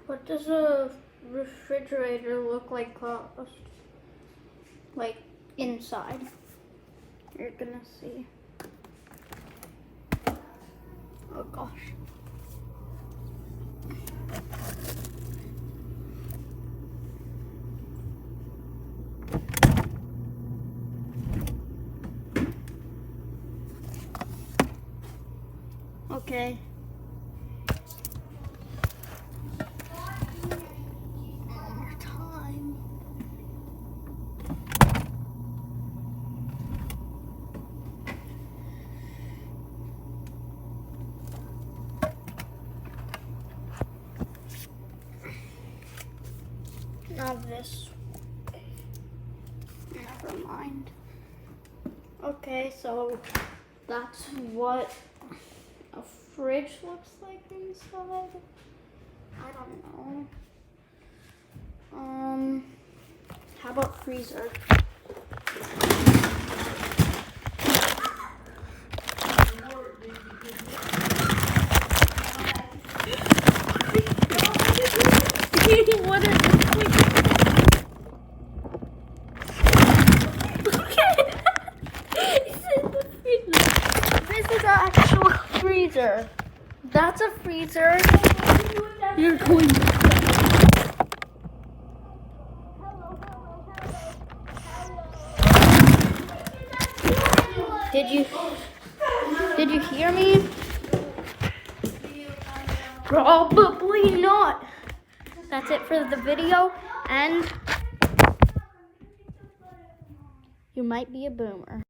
What does a refrigerator look like like inside? You're gonna see. Oh gosh. Okay. One more time. Now this. Never mind. Okay, so that's what a fridge looks like inside. I don't know. How about freezer? What is This is an actual freezer. That's a freezer. You're going. Did you hear me? Probably not. That's it for the video, and you might be a boomer.